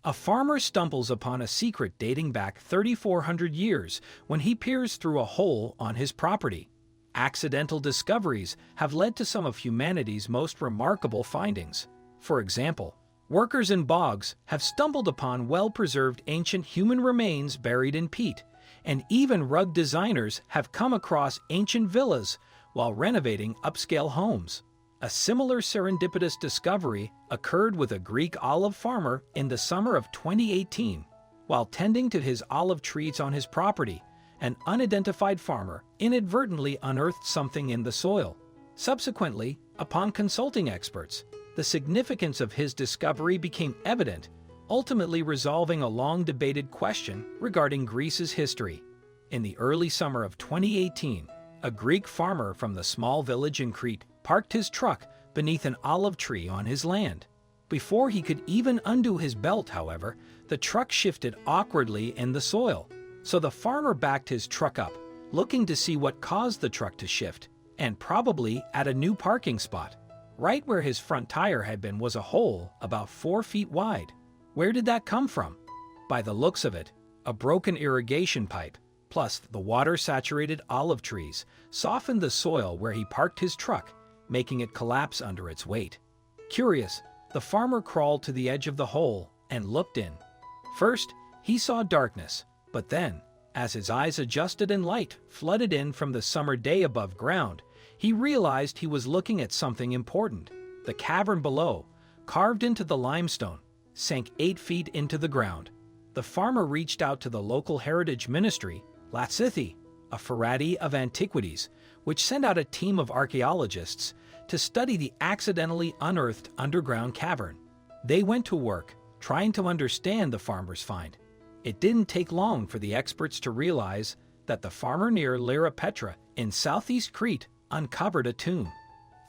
A farmer stumbles upon a secret dating back 3,400 years when he peers through a hole on his property. Accidental discoveries have led to some of humanity's most remarkable findings. For example, workers in bogs have stumbled upon well-preserved ancient human remains buried in peat, and even rug designers have come across ancient villas while renovating upscale homes. A similar serendipitous discovery occurred with a Greek olive farmer in the summer of 2018. While tending to his olive trees on his property, an unidentified farmer inadvertently unearthed something in the soil. Subsequently, upon consulting experts, the significance of his discovery became evident, ultimately resolving a long-debated question regarding Greece's history. In the early summer of 2018, a Greek farmer from the small village in Crete parked his truck beneath an olive tree on his land. Before he could even undo his belt, however, the truck shifted awkwardly in the soil. So the farmer backed his truck up, looking to see what caused the truck to shift, and probably at a new parking spot. Right where his front tire had been was a hole about 4 feet wide. Where did that come from? By the looks of it, a broken irrigation pipe, plus the water-saturated olive trees, softened the soil where he parked his truck, making it collapse under its weight. Curious, the farmer crawled to the edge of the hole and looked in. First, he saw darkness, but then, as his eyes adjusted and light flooded in from the summer day above ground, he realized he was looking at something important. The cavern below, carved into the limestone, sank 8 feet into the ground. The farmer reached out to the local heritage ministry, Latsithi, a Faradi of antiquities, which sent out a team of archaeologists to study the accidentally unearthed underground cavern. They went to work, trying to understand the farmer's find. It didn't take long for the experts to realize that the farmer near Lyra Petra in southeast Crete uncovered a tomb.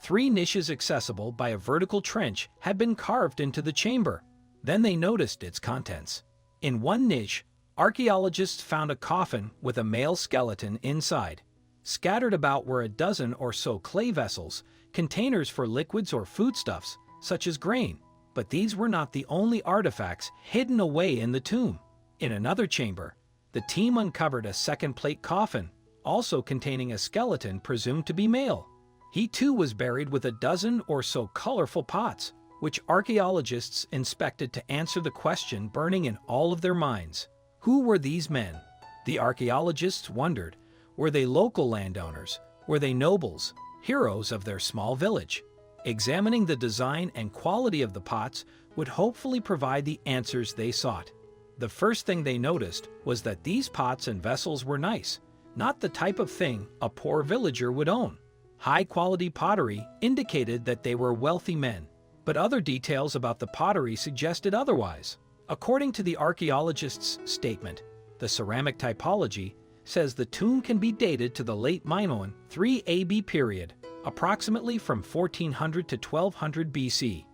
3 niches accessible by a vertical trench had been carved into the chamber. Then they noticed its contents. In one niche, archaeologists found a coffin with a male skeleton inside. Scattered about were a dozen or so clay vessels, containers for liquids or foodstuffs, such as grain. But these were not the only artifacts hidden away in the tomb. In another chamber, the team uncovered a second-plate coffin, also containing a skeleton presumed to be male. He too was buried with a dozen or so colorful pots, which archaeologists inspected to answer the question burning in all of their minds. Who were these men? The archaeologists wondered. Were they local landowners? Were they nobles, heroes of their small village? Examining the design and quality of the pots would hopefully provide the answers they sought. The first thing they noticed was that these pots and vessels were nice, not the type of thing a poor villager would own. High-quality pottery indicated that they were wealthy men, but other details about the pottery suggested otherwise. According to the archaeologists' statement, the ceramic typology says the tomb can be dated to the late Minoan 3 AB period, approximately from 1400 to 1200 BC.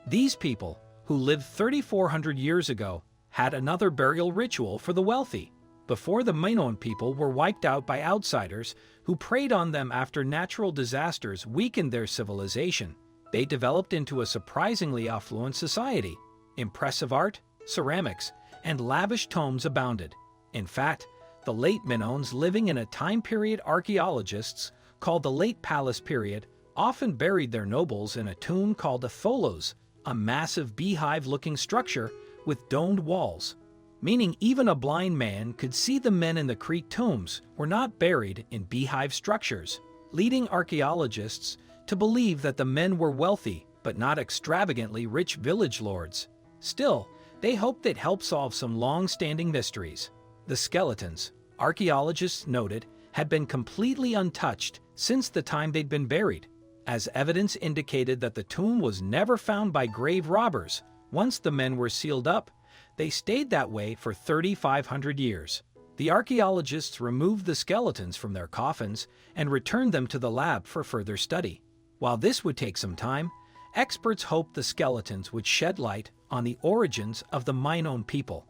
These people, who lived 3,400 years ago, had another burial ritual for the wealthy. Before the Minoan people were wiped out by outsiders who preyed on them after natural disasters weakened their civilization, they developed into a surprisingly affluent society. Impressive art, ceramics, and lavish tombs abounded. In fact, the late Minoans living in a time period archaeologists called the Late Palace period often buried their nobles in a tomb called a tholos, a massive beehive-looking structure with domed walls, meaning even a blind man could see the men in the Crete tombs were not buried in beehive structures, leading archaeologists to believe that the men were wealthy but not extravagantly rich village lords. Still, they hoped they'd help solve some long-standing mysteries. The skeletons, archaeologists noted, had been completely untouched since the time they'd been buried, as evidence indicated that the tomb was never found by grave robbers. Once the men were sealed up, they stayed that way for 3,500 years. The archaeologists removed the skeletons from their coffins and returned them to the lab for further study. While this would take some time, experts hoped the skeletons would shed light on the origins of the Minoan people.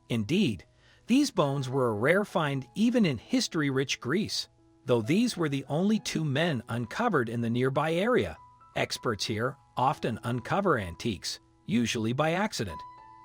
Indeed, these bones were a rare find even in history-rich Greece, though these were the only 2 men uncovered in the nearby area. Experts here often uncover antiques, usually by accident.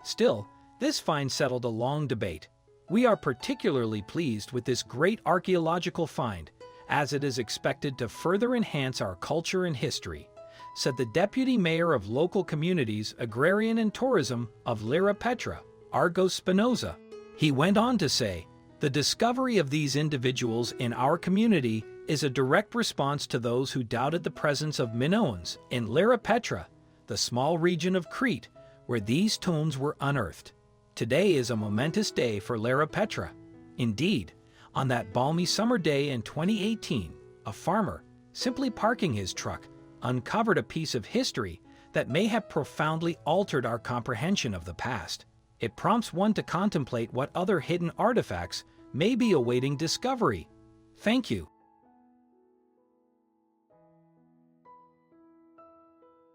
Still, This find settled a long debate. We are particularly pleased with this great archaeological find, as it is expected to further enhance our culture and history, said the deputy mayor of local communities, agrarian and tourism of Lira Petra, Argos Spinoza. He went on to say, the discovery of these individuals in our community is a direct response to those who doubted the presence of Minoans in Lira Petra, the small region of Crete where these tombs were unearthed. Today is a momentous day for Lira Petra. Indeed, on that balmy summer day in 2018, a farmer, simply parking his truck, uncovered a piece of history that may have profoundly altered our comprehension of the past. It prompts one to contemplate what other hidden artifacts may be awaiting discovery. Thank you.